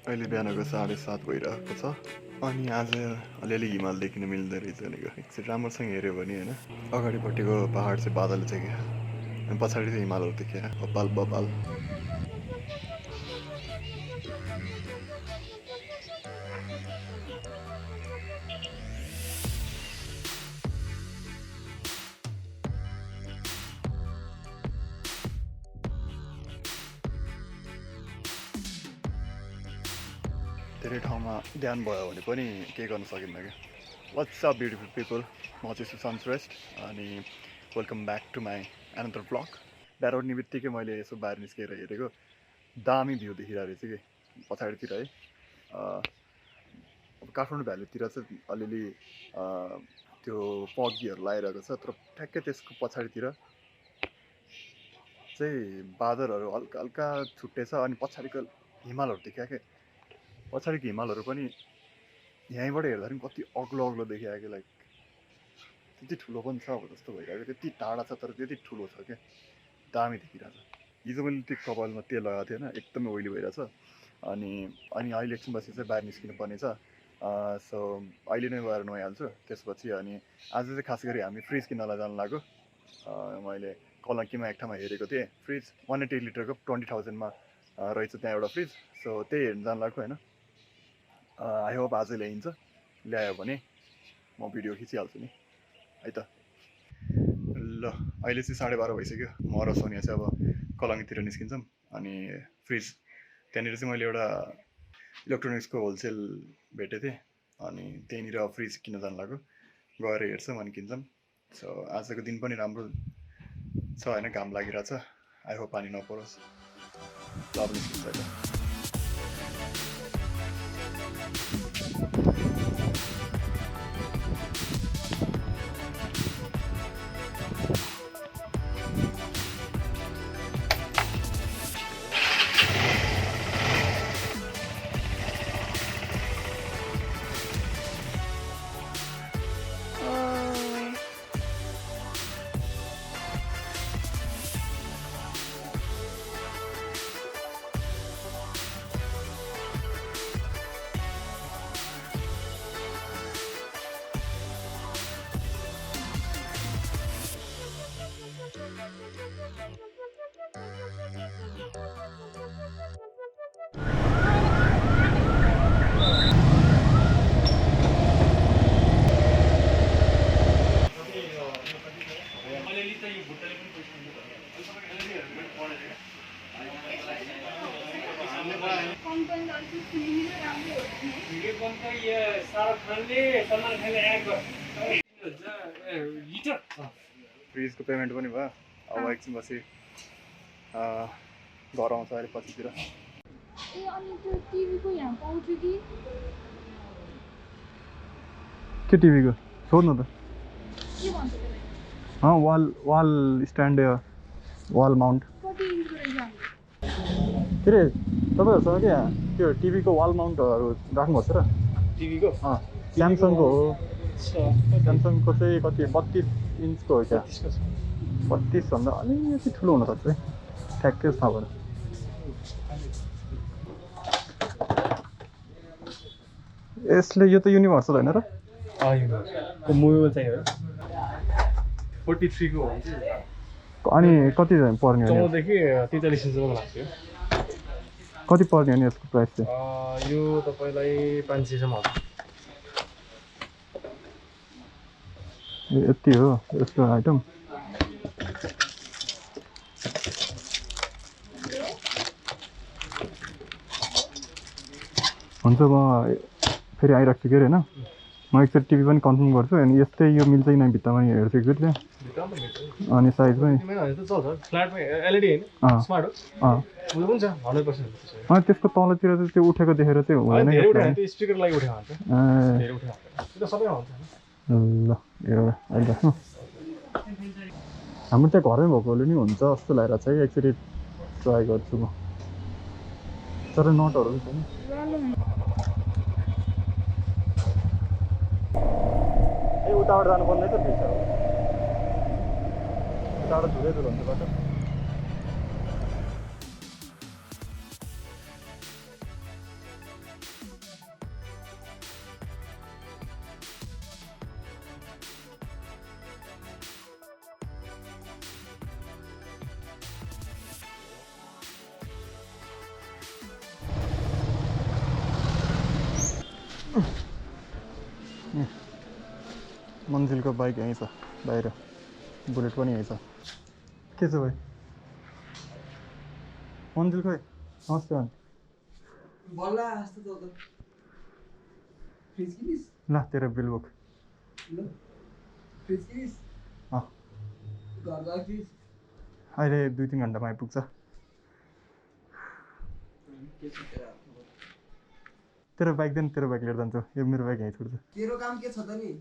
अहिले बिहानको 7:30 भइरहेको छ अनि आज अलिअलि हिमाल देखिन मिल्दो रहेछ भनेको एकचोटि राम्रोसँग हेऱ्यो भने होइन अगाडिपट्टिको पहाड चाहिँ बादल चाहिँ क्या अनि पछाडि चाहिँ हिमालहरू देखिया बपाल बपाल धेरै ठाउँमा ध्यान भयो भने पनि केही गर्न सकिन्न क्या वाट्स अप ब्युटिफुल पिपल म चाहिँ सुसन्त अनि welcome back to my another vlog बिहार उठ्ने बित्तिकै मैले यसो बाहिर निस्केर हेरेको दामी भ्यू देखिरहेको रहेछ कि पछाडितिर है अब काठमाडौँ भ्यालीतिर चाहिँ अलिअलि त्यो पग्गीहरू लगाइरहेको छ तर ठ्याक्कै त्यसको पछाडितिर चाहिँ बादलहरू हल्का हल्का छुट्टेछ अनि पछाडिको हिमालहरू देखिया क्या पछाडिको हिमालहरू पनि यहीँबाट हेर्दा पनि कति अग्लो अग्लो देखियो कि लाइक त्यति ठुलो पनि छ अब जस्तो भइरहेको त्यति टाढा छ तर त्यति ठुलो छ क्या दामी देखिरहेको छ हिजो मैले त्यो कपालमा तेल लगाएको थिएन एकदमै ओइली भइरहेछ अनि अहिले एकछिनपछि चाहिँ बाहिर निस्किनु पर्ने छ सो अहिले नै गएर नुहाइहाल्छु त्यसपछि अनि आज चाहिँ खास गरी हामी फ्रिज किन्नलाई जानु लाग्यो मैले कलङ्कीमा एक ठाउँमा हेरेको थिएँ फ्रिज 180 लिटरको 20,000मा रहेछ त्यहाँ एउटा फ्रिज सो त्यही हेर्नु जानु लाग्यो होइन आई होप आज ल्याइन्छ ल्यायो भने म भिडियो खिचिहाल्छु नि है त ल अहिले चाहिँ 12:30 भइसक्यो म र सोनिया चाहिँ अब कलङ्कीतिर निस्किन्छौँ अनि फ्रिज त्यहाँनिर चाहिँ मैले एउटा इलेक्ट्रोनिक्सको होलसेल भेटेको थिएँ अनि त्यहीँनिर फ्रिज किन्न जानु लाग्यो गएर हेर्छौँ अनि किन्छौँ सो आजको दिन पनि राम्रो छ होइन घाम लागिरहेछ आई होप पानी नपरोस् ल अब निस्किन्छ अहिले फ्रिजको पेमेन्ट पनि भयो अब एकछिनपछि घर आउँछ अहिले पछितिर के टिभीको सोध्नु त वाल स्ट्यान्ड वाल माउन्ट के अरे तपाईँहरूसँग क्या त्यो टिभीको वाल माउन्टहरू राख्नुपर्छ र टिभीको स्यामसङको हो स्यामसङको चाहिँ कति 32 इन्चको हो क्या 32 भन्दा अलिकति ठुलो हुनसक्छ है ठ्याक्कै थाहा भएर यसले यो त युनिभर्सल होइन र मोबाइल चाहिँ हो 43 को हुन्छ अनि कति पर्ने हो 14 देखि 43 इन्चसम्म लाग्छ कति पर्ने हो नि यसको प्राइस चाहिँ यो तपाईलाई 500 सम्म आउँछ यति हो यस्तो आइटम हुन्छ म फेरि आइरहेको छु के अरे होइन म एकचोटि टिभी पनि कन्फर्म गर्छु अनि यस्तै यो मिल्छ कि नै भित्तामा हेर्छु एकचोटि त्यहाँ अनि साइज पनि त्यसको तलतिर चाहिँ त्यो उठेको देखेर चाहिँ हुँदैन ल एउटा अहिले राख्नु हाम्रो त्यहाँ घरमै भएकोले नि हुन्छ जस्तो लागिरहेको छ है एकचोटि ट्राई गर्छु म तर नटहरू पनि छैन ए उताबाट जानुपर्ने त भित्र उताबाट धुरै धुलो हुन्छ बाटो मन्जिलको बाइक यहीँ छ बाहिर, बुलेट पनि यहीँ छ। के छ भाइ? मन्जिल खोइ? नमस्ते भाइ। बल्ला जस्तो त त फ्रिज किनिस ल तेरो बिल बुक। ल फ्रिज किनिस अँ घर गएर फ्रिज अहिले 2-3 घन्टामा आइपुग्छ। के छ तेरो तेरो बाइक देन, तेरो बाइक लिएर जान्छु। यो मेरो बाइक यहीँ छोड्छु। तेरो काम के छ त नि?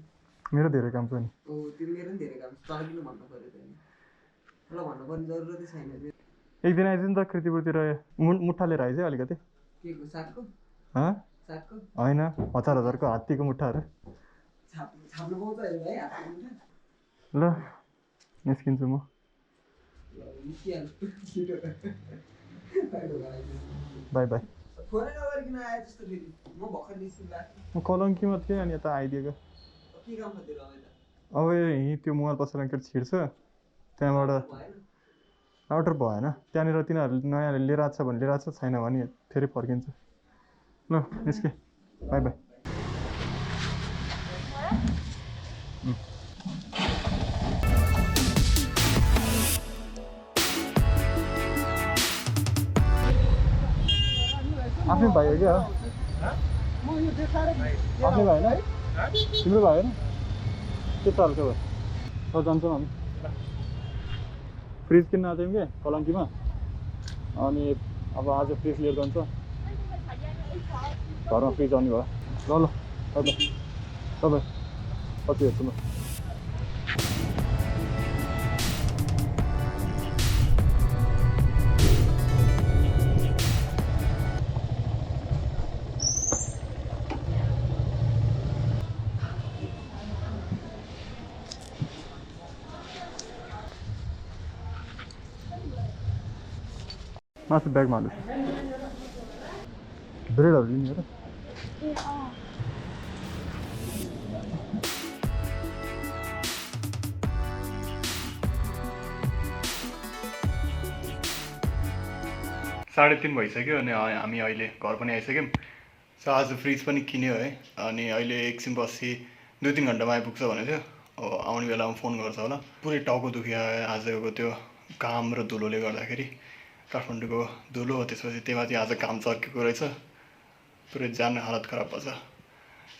मेरो धेरै काम छ नि। ओ तिम्रो मेरो नि धेरै काम छ, तर किन भन्नु पर्यो त नि? ल भन्नुपर्ने जरुरतै छैन। एक दिन आइज नि त कृतिपुरतिर, मुठा लिएर आइज अलिकति। के को सागको? हँ सागको होइन, 1000-1000को हात्तीको मुठाहरू छाप्नु पाउँछ अरे भाइ हातको मुठा? ल निस्किन्छु म। ल निस्किहाल छिटो बाई बाई। फोनै नगरिकन आए जस्तो फेरि म भर्खर निस्किँदा म कलङ्कीमा थिएँ अनि यता आइदिएको। के काम छ तेरो अब? अब यहीँ त्यो मोबाइल पसलमा के छिर्छ, त्यहाँबाट राउटर भएन। त्यहाँनिर तिनीहरूले नयाँ लिएर आएको छ भने लिएर आएको छ, छैन भने फेरि फर्किन्छ। ल निस्के, बाई बाई। आफ्नै भाइ हो क्या? आफ्नै भाइ होइन? तिम्रो भाइ होइन? के छ हाल्छ भाइ? ल जान्छौँ हामी। फ्रिज किन्न आएको थियौँ कि कलङ्कीमा, अनि अब आज फ्रिज लिएर जान्छ। घरमा फ्रिज आउने भयो। ल ल तपाईँ पछि हेर्छु म। मासु ब्यागमा हाल्नुहोस्। ब्रेडहरू लिने हो र? साढे 3 भइसक्यो अनि हामी अहिले घर पनि आइसक्यौँ। सो आज फ्रिज पनि किन्यो है, अनि अहिले एकछिन बसी 2-3 घन्टामा आइपुग्छ भनेको थियो। आउने बेलामा फोन गर्छ होला। पुरै टाउको दुख्यो आजको त्यो काम र धुलोले गर्दाखेरि। काठमाडौँको धुलो, त्यसपछि त्यही माथि आज काम चर्केको रहेछ, पुरै जान हालत खराब भएछ।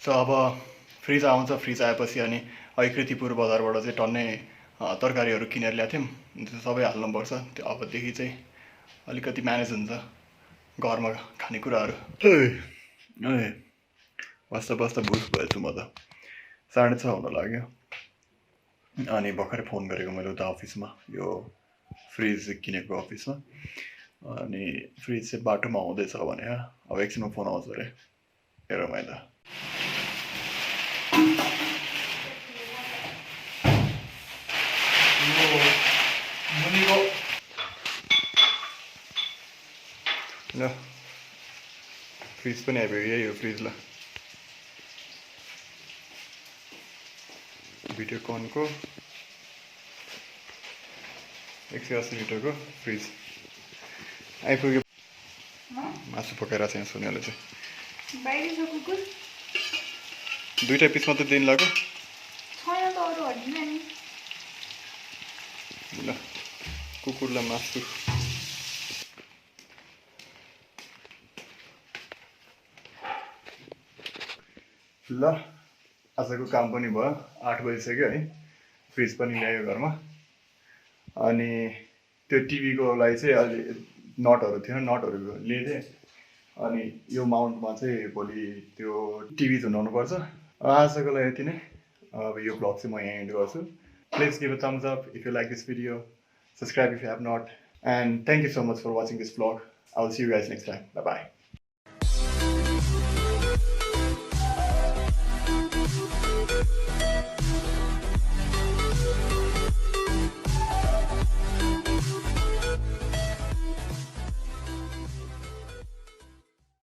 सो अब फ्रिज आउँछ, फ्रिज आएपछि अनि कृतिपुर बजारबाट चाहिँ टन्नै तरकारीहरू किनेर ल्याएको थियौँ, त्यो सबै हाल्नुपर्छ। त्यो अबदेखि चाहिँ अलिकति म्यानेज हुन्छ घरमा खानेकुराहरू। बस्दा बस्दा भुस भएछु म त। 6:30 हुन लाग्यो अनि भर्खरै फोन गरेको मैले उता अफिसमा, यो फ्रिज किनेको अफिसमा। अनि फ्रिज चाहिँ बाटोमा आउँदैछ भने अब एकछिनमा फोन आउँछ अरे। हेरौँ है त। ल फ्रिज पनि आइपुग्यो, यही हो फ्रिज। ल भिडियोकनको 180 लिटरको फ्रिज आइपुग्यो। मासु पकाइरहेको छ यहाँ सोनियाले चाहिँ। दुईवटा पिस मात्रै दिन लाग्यो। ल कुकुरलाई मासु। ल आजको काम पनि भयो, 8 बजिसक्यो है। फ्रिज पनि ल्यायो घरमा। अनि त्यो टिभीको लागि चाहिँ अलि नटहरू थिएन, नटहरू लिएँ। अनि यो माउन्टमा चाहिँ भोलि त्यो टिभी झुन्डाउनुपर्छ। आजको लागि यति नै। अब यो ब्लग चाहिँ म यहाँ एन्ड गर्छु। Please give a thumbs up if you like this video, subscribe if you have not, and thank you so much for watching this vlog. I will see you guys next time. Bye bye.